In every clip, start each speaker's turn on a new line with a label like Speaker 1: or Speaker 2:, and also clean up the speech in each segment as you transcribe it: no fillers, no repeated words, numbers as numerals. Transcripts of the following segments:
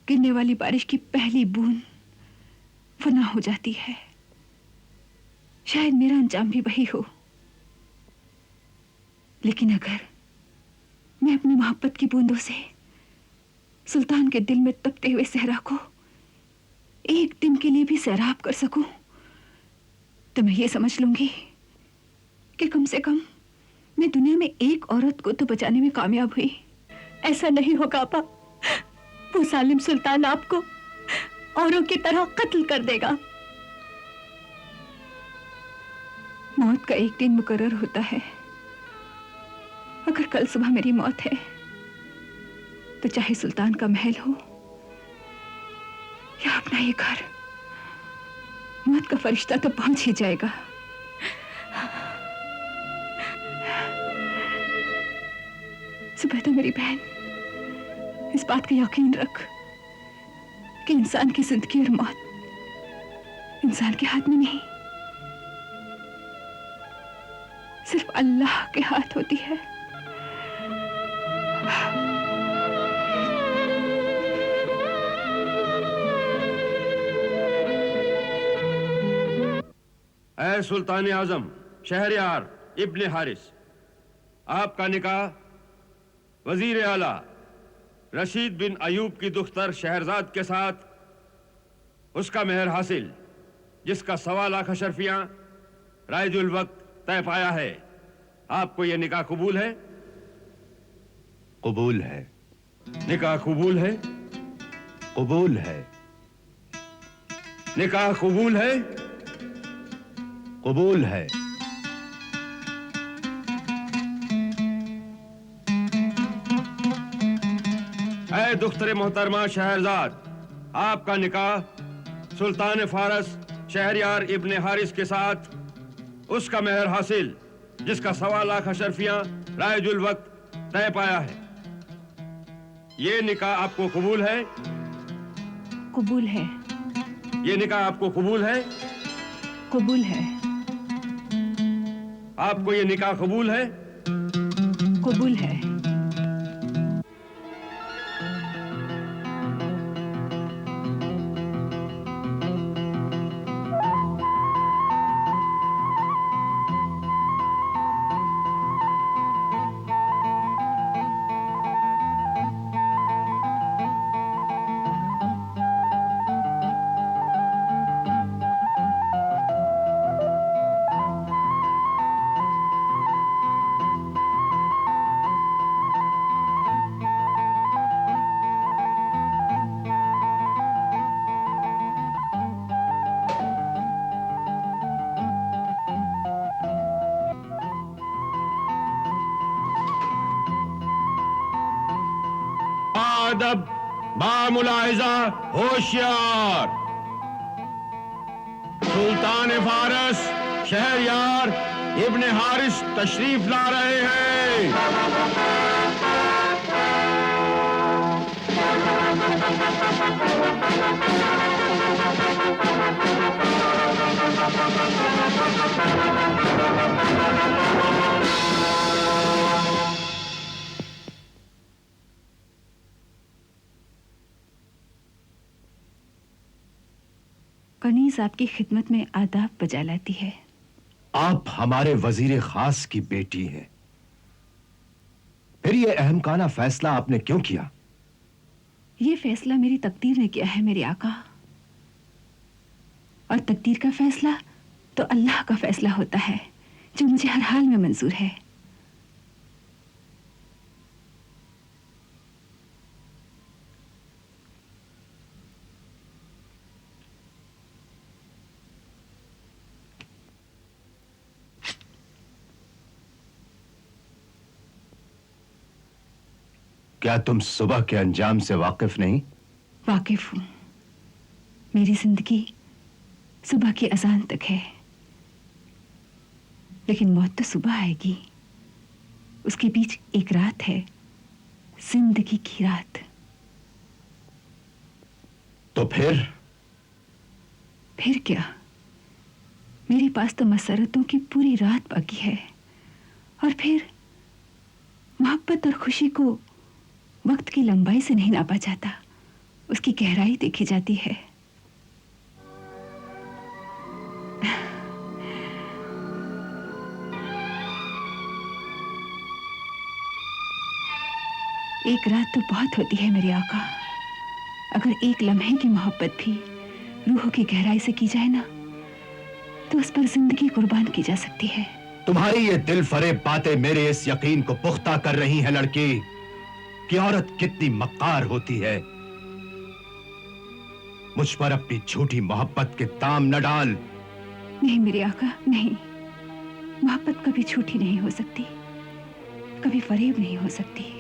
Speaker 1: गिरने वाली बारिश की पहली बूंद फना हो जाती है। शायद मेरा अंजाम भी वही हो। लेकिन अगर मैं अपनी मोहब्बत की बूंदों से सुल्तान के दिल में तपते हुए सहरा को एक दिन के लिए भी सैराब कर सकूं, तो मैं ये समझ लूंगी कि कम से कम मैं दुनिया में एक औरत को तो बचाने में कामयाब हुई।
Speaker 2: ऐसा नहीं होगा आपा। वो जालिम सुल्तान आपको औरों की तरह कत्ल कर देगा।
Speaker 1: मौत का एक दिन मुकर्रर होता है। अगर कल सुबह मेरी मौत है तो चाहे सुल्तान का महल हो या अपना ये घर, मौत का फरिश्ता तो पहुंच ही जाएगा। सुबह मेरी बहन, इस बात का यकीन रख कि इंसान की जिंदगी और मौत इंसान के हाथ में नहीं, सिर्फ अल्लाह के हाथ होती है।
Speaker 3: ऐ सुल्तान आजम शहरयार इब्ने हारिस, आपका निकाह वजीर आला रशीद बिन अयूब की दुख्तर शहरजाद के साथ उसका मेहर हासिल, जिसका 1.25 लाख अशरफियां राइजुल वक्त तय पाया है। आपको यह निकाह कबूल है?
Speaker 4: कबूल है।
Speaker 3: निकाह कबूल है?
Speaker 4: कबूल है।
Speaker 3: निकाह कबूल है?
Speaker 4: कबूल है।
Speaker 3: ऐ दुख्तर मोहतरमा शहरजाद, आपका निकाह सुल्तान फारस शहरयार इब्ने हारिस के साथ उसका मेहर हासिल, जिसका 1.25 लाख अशरफियां राइजुल वक्त तय पाया है। ये निकाह आपको कबूल है?
Speaker 1: कबूल है।
Speaker 3: ये निकाह आपको कबूल है?
Speaker 1: कबूल है।
Speaker 3: आपको ये निकाह कबूल है?
Speaker 1: कबूल है।
Speaker 3: अदब, बामुलाहिजा, होशियार। सुल्तान फारस शहरयार इब्ने हारिस तशरीफ ला रहे हैं।
Speaker 1: कनीज आपकी खिदमत में आदाब बजा लाती है।
Speaker 4: आप हमारे वजीर खास की बेटी हैं, फिर यह अहमकाना फैसला आपने क्यों किया?
Speaker 1: यह फैसला मेरी तकदीर ने किया है मेरे आका, और तकदीर का फैसला तो अल्लाह का फैसला होता है, जो मुझे हर हाल में मंजूर है।
Speaker 4: क्या तुम सुबह के अंजाम से वाकिफ नहीं?
Speaker 1: वाकिफ हूं। मेरी जिंदगी सुबह की अजान तक है, लेकिन मौत तो सुबह आएगी। उसके बीच एक रात है, जिंदगी की रात।
Speaker 4: तो फिर
Speaker 1: क्या? मेरे पास तो मसरतों की पूरी रात बाकी है, और फिर मोहब्बत और खुशी को वक्त की लंबाई से नहीं नापा जाता, उसकी गहराई देखी जाती है। एक रात तो बहुत होती है मेरे आका। अगर एक लम्हे की मोहब्बत भी रूह की गहराई से की जाए ना, तो उस पर जिंदगी कुर्बान की जा सकती है।
Speaker 4: तुम्हारी ये दिल फरेब बातें मेरे इस यकीन को पुख्ता कर रही हैं लड़की, कि औरत कितनी मक्कार होती है। मुझ पर अपनी झूठी मोहब्बत के दाम न डाल।
Speaker 1: नहीं मेरे आका, नहीं। मोहब्बत कभी झूठी नहीं हो सकती, कभी फरेब नहीं हो सकती।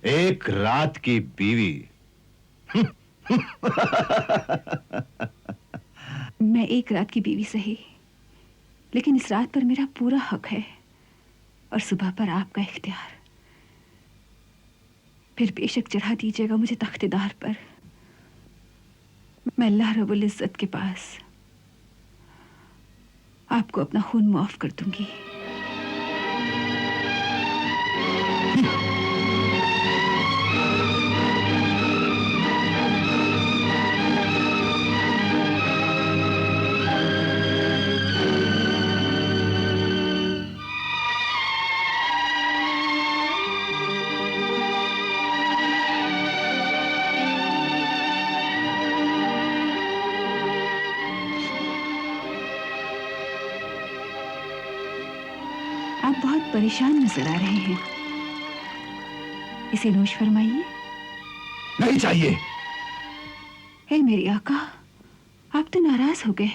Speaker 4: एक रात की बीवी।
Speaker 1: मैं एक रात की बीवी सही, लेकिन इस रात पर मेरा पूरा हक है और सुबह पर आपका इख्तियार। फिर बेशक चढ़ा दीजिएगा मुझे तख्तेदार पर। मैं अल्लाह रब्बुल इज्जत के पास आपको अपना खून माफ कर दूंगी। आप बहुत परेशान नजर आ रहे हैं। इसे नोश फरमाइए।
Speaker 4: नहीं चाहिए।
Speaker 1: हे मेरे आका, आप तो नाराज हो गए।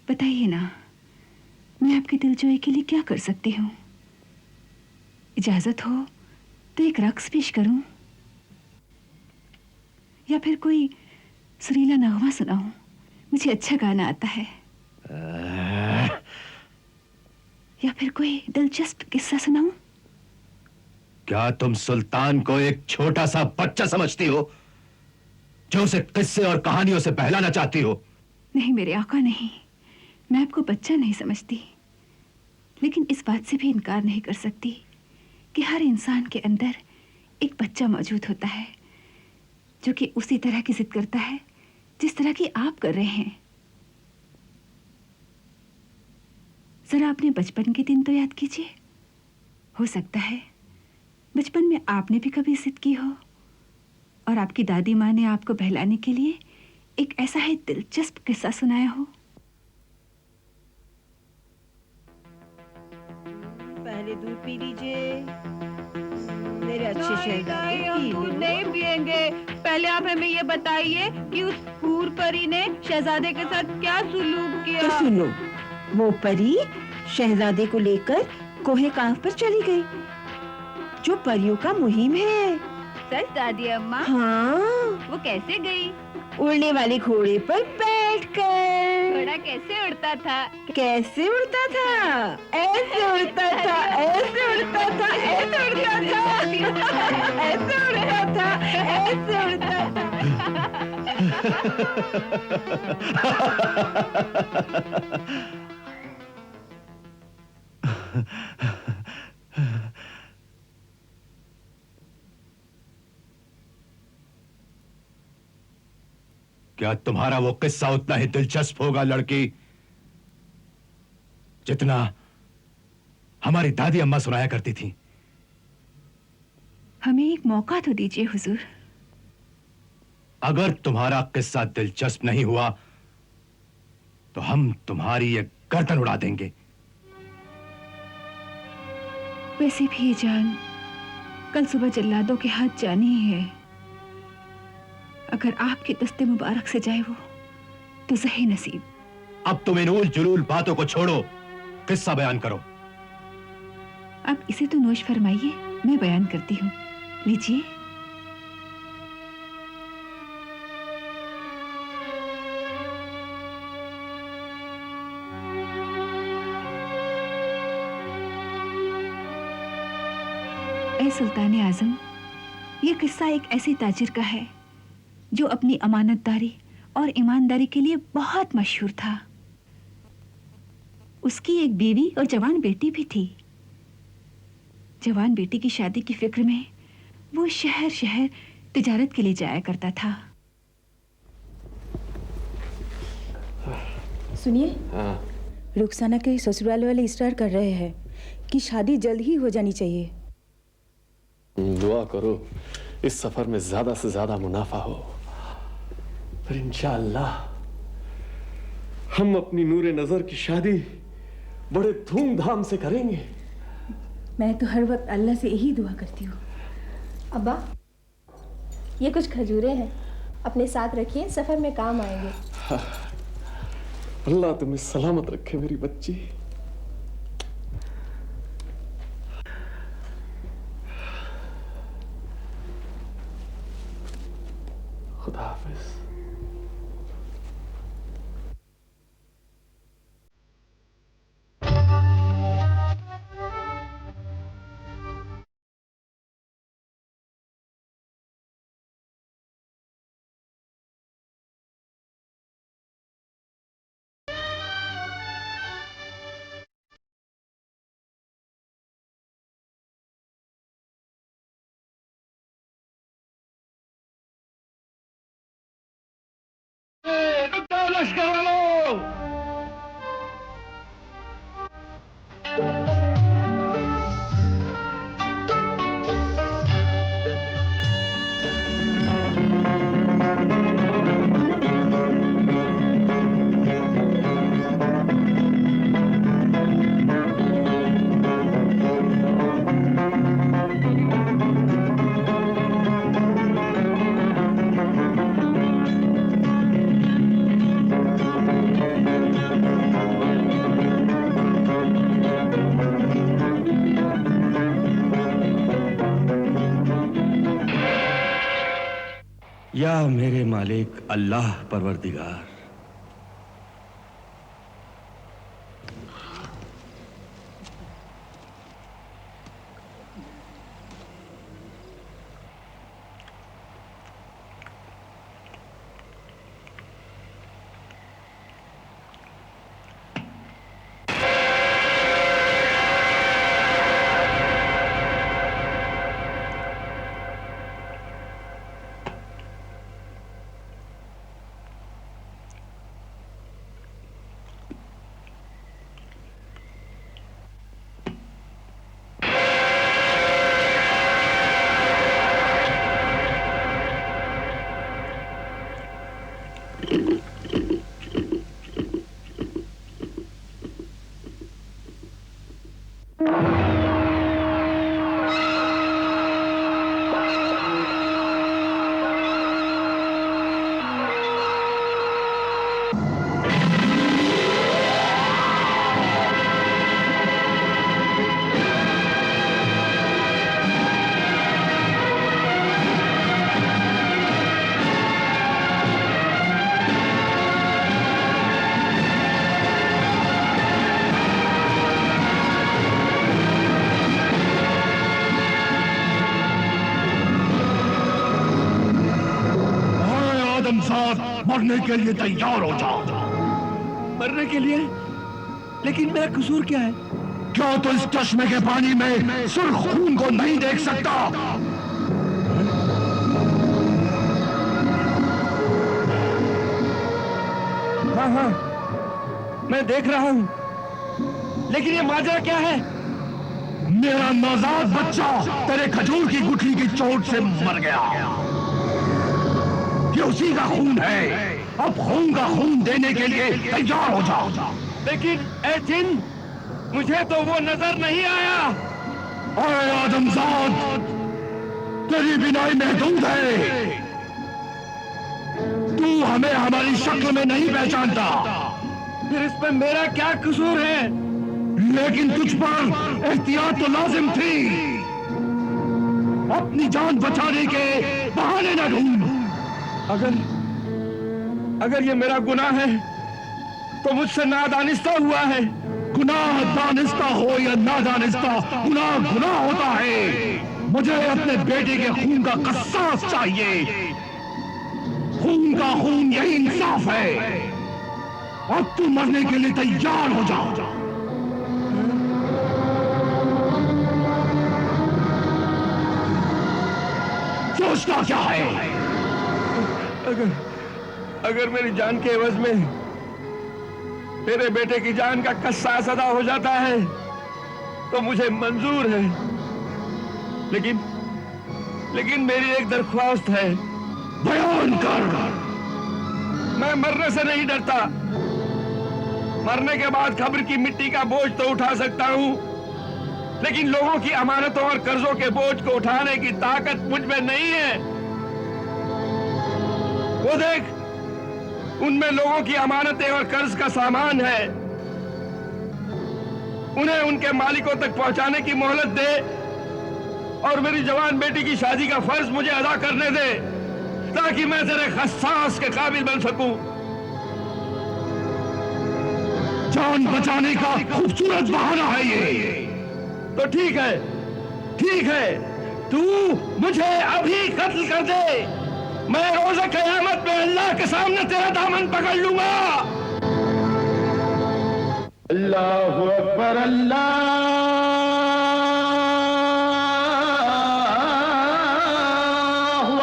Speaker 1: बताइए ना, मैं आपकी दिलजोई के लिए क्या कर सकती हूँ? इजाजत हो तो एक रक्स पेश करूं, या फिर कोई सुरीला नगमा सुनाऊं? मुझे अच्छा गाना आता है। या फिर कोई दिलचस्प किस्सा सुनाऊं?
Speaker 4: क्या तुम सुल्तान को एक छोटा सा बच्चा समझती हो, जो उसे किस्से और कहानियों से बहलाना चाहती हो?
Speaker 1: नहीं मेरे आका, नहीं। मैं आपको बच्चा नहीं समझती, लेकिन इस बात से भी इनकार नहीं कर सकती कि हर इंसान के अंदर एक बच्चा मौजूद होता है, जो कि उसी तरह की जिद करता है जिस तरह की आप कर रहे हैं। जरा अपने बचपन के दिन तो याद कीजिए। हो सकता है बचपन में आपने भी कभी जिद की हो और आपकी दादी माँ ने आपको बहलाने के लिए एक ऐसा ही दिलचस्प किस्सा सुनाया हो।
Speaker 5: पहले दूध पी लीजिए मेरे अच्छे शहजादे, पी लो।
Speaker 2: नहीं पिएंगे। पहले आप हमें ये बताइए कि उस हूर परी ने शहजादे के साथ क्या सुलूक किया।
Speaker 5: तो सुनो, वो परी शहजादे को लेकर कोहे काफ पर चली गई, जो परियों का मुहिम है।
Speaker 2: सच दादी अम्मा?
Speaker 5: हाँ,
Speaker 2: वो कैसे गई?
Speaker 5: उड़ने वाले घोड़े पर बैठकर।
Speaker 2: घोड़ा कैसे उड़ता था?
Speaker 5: कैसे उड़ता था? ऐसे उड़ता था, ऐसे उड़ता था, ऐसे उड़ता था, ऐसे उड़ता था, ऐसे उड़ता था।
Speaker 4: क्या तुम्हारा वो किस्सा उतना ही दिलचस्प होगा लड़की, जितना हमारी दादी अम्मा सुनाया करती थी?
Speaker 1: हमें एक मौका तो दीजिए हुजूर।
Speaker 4: अगर तुम्हारा किस्सा दिलचस्प नहीं हुआ तो हम तुम्हारी ये गर्दन उड़ा देंगे।
Speaker 1: वैसे भी ये जान कल सुबह जल्लादों के हाथ जानी ही है। अगर आपके दस्ते मुबारक से जाए वो, तो सही नसीब।
Speaker 4: अब तुम इन उल जुलूल बातों को छोड़ो, किस्सा बयान करो।
Speaker 1: अब इसे तो नोश फरमाइए, मैं बयान करती हूँ। लीजिए। ऐ सुल्तान आजम, ये किस्सा एक ऐसे ताजिर का है जो अपनी अमानतदारी और ईमानदारी के लिए बहुत मशहूर था। उसकी एक बीवी और जवान बेटी भी थी। जवान बेटी की शादी की फिक्र में वो शहर शहर तिजारत के लिए जाया करता था।
Speaker 6: सुनिए, रुखसाना के ससुराल वाले इसरार कर रहे हैं कि शादी जल्द ही हो जानी चाहिए।
Speaker 7: दुआ करो इस सफर में ज्यादा से ज्यादा मुनाफा हो, फिर इंशाअल्लाह हम अपनी नूरे नजर की शादी बड़े धूमधाम से करेंगे।
Speaker 6: मैं तो हर वक्त अल्लाह से यही दुआ करती हूँ।
Speaker 2: अब्बा, ये कुछ खजूरें हैं, अपने साथ रखिए, सफर में काम आएंगे।
Speaker 7: अल्लाह तुम्हें सलामत रखे मेरी बच्ची। खुदा हाफिज।
Speaker 3: या मेरे मालिक अल्लाह परवरदिगार,
Speaker 4: मरने के लिए तैयार हो जाओ।
Speaker 8: मरने के लिए? लेकिन मेरा कसूर क्या है?
Speaker 4: क्यों तो इस चश्मे के पानी में सुर्ख खून को नहीं देख सकता?
Speaker 8: हाँ हाँ, मैं देख रहा हूं, लेकिन ये माजरा क्या है?
Speaker 4: मेरा नौजाद बच्चा तेरे खजूर की गुठली की चोट से मर गया। ये उसी का खून है। अब खून का खून देने के लिए तैयार हो जाओ।
Speaker 8: लेकिन ए जिन, मुझे तो वो नजर नहीं आया।
Speaker 4: अरे आदमजाद, तेरी बिनाई महदूद है। तू हमें हमारी शक्ल में नहीं पहचानता।
Speaker 8: फिर इस पर मेरा क्या कसूर है?
Speaker 4: लेकिन तुझ पर एहतियात तो लाजिम थी। अपनी जान बचाने के बहाने न ढूंढ।
Speaker 8: अगर ये मेरा गुनाह है तो मुझसे नादानिस्ता हुआ है।
Speaker 4: गुनाह दानिस्ता हो या नादानिस्ता, गुनाह गुनाह होता है। मुझे अपने बेटे के खून का कसास चाहिए। खून का खून, यही इंसाफ है। अब तू मरने के लिए तैयार हो जाओ। मसला क्या है?
Speaker 8: अगर मेरी जान के एवज में मेरे बेटे की जान का कस्सास अदा हो जाता है तो मुझे मंजूर है, लेकिन मेरी एक दरख्वास्त है।
Speaker 4: बयान कर।
Speaker 8: मैं मरने से नहीं डरता। मरने के बाद कब्र की मिट्टी का बोझ तो उठा सकता हूं, लेकिन लोगों की अमानतों और कर्जों के बोझ को उठाने की ताकत मुझ में नहीं है। वो देख, उनमें लोगों की अमानतें और कर्ज का सामान है। उन्हें उनके मालिकों तक पहुंचाने की मोहलत दे और मेरी जवान बेटी की शादी का फर्ज मुझे अदा करने दे, ताकि मैं तेरे खस्सास के काबिल बन सकूं।
Speaker 4: जान बचाने का खूबसूरत बहाना है ये।
Speaker 8: तो ठीक है, तू मुझे अभी कत्ल कर दे। मैं रोज़े क़यामत में अल्लाह के सामने तेरा दामन पकड़ लूंगा।
Speaker 4: अल्लाहु अकबर, अल्लाहु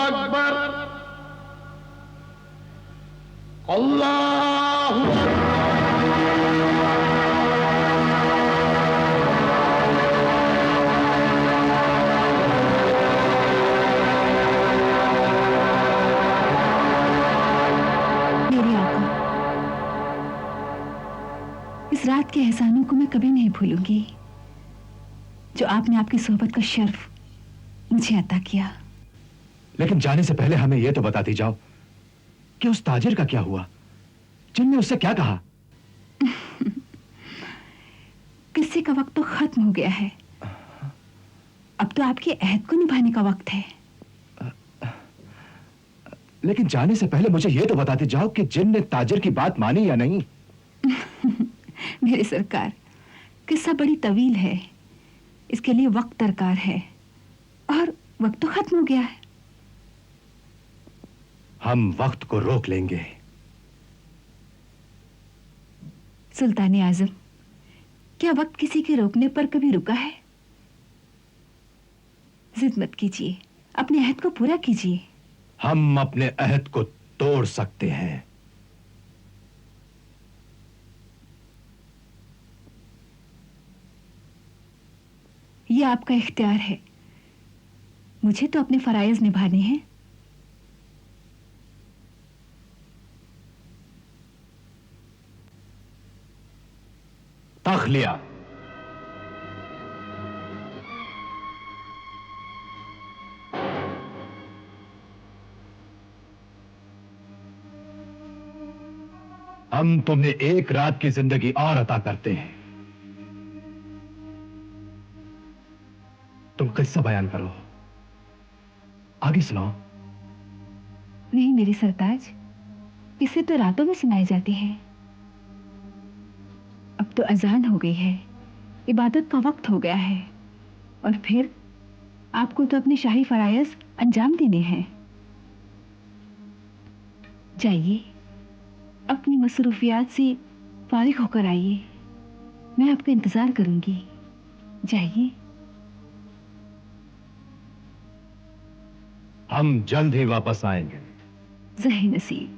Speaker 4: अकबर, अल्लाहु अकबर।
Speaker 1: मेरी आंखों, इस रात के एहसानों को मैं कभी नहीं भूलूंगी जो आपने आपकी सोहबत का शर्फ मुझे अता किया।
Speaker 9: लेकिन जाने से पहले हमें यह तो बताती जाओ कि उस ताजिर का क्या हुआ? जिनने उससे क्या कहा?
Speaker 1: किस्से का वक्त तो खत्म हो गया है। अब तो आपके अहद को निभाने का वक्त है।
Speaker 9: लेकिन जाने से पहले मुझे यह तो बताती जाओ कि जिन ने ताजिर की बात मानी या नहीं।
Speaker 1: मेरे सरकार, किस्सा बड़ी तवील है, इसके लिए वक्त दरकार है और वक्त तो खत्म हो गया है।
Speaker 9: हम वक्त को रोक लेंगे।
Speaker 1: सुल्तान आजम, क्या वक्त किसी के रोकने पर कभी रुका है? जिद मत कीजिए, अपने अहद को पूरा कीजिए।
Speaker 9: हम अपने अहद को तोड़ सकते हैं।
Speaker 1: यह आपका इख्तियार है। मुझे तो अपने फराइज निभाने हैं।
Speaker 9: तख्लिया। हम तुम्हें एक रात की जिंदगी और अता करते हैं। तुम किस्सा बयान करो, आगे सुनाओ।
Speaker 1: नहीं मेरे सरताज, किस्से तो रातों में सुनाए जाते हैं। अब तो अजान हो गई है, इबादत का वक्त हो गया है और फिर आपको तो अपने शाही फराइज अंजाम देने हैं। जाइए, अपनी मसरूफियात से फारिग होकर आइए। मैं आपका इंतजार करूंगी। जाइए।
Speaker 9: हम जल्द ही वापस आएंगे।
Speaker 1: ज़ही नसीब।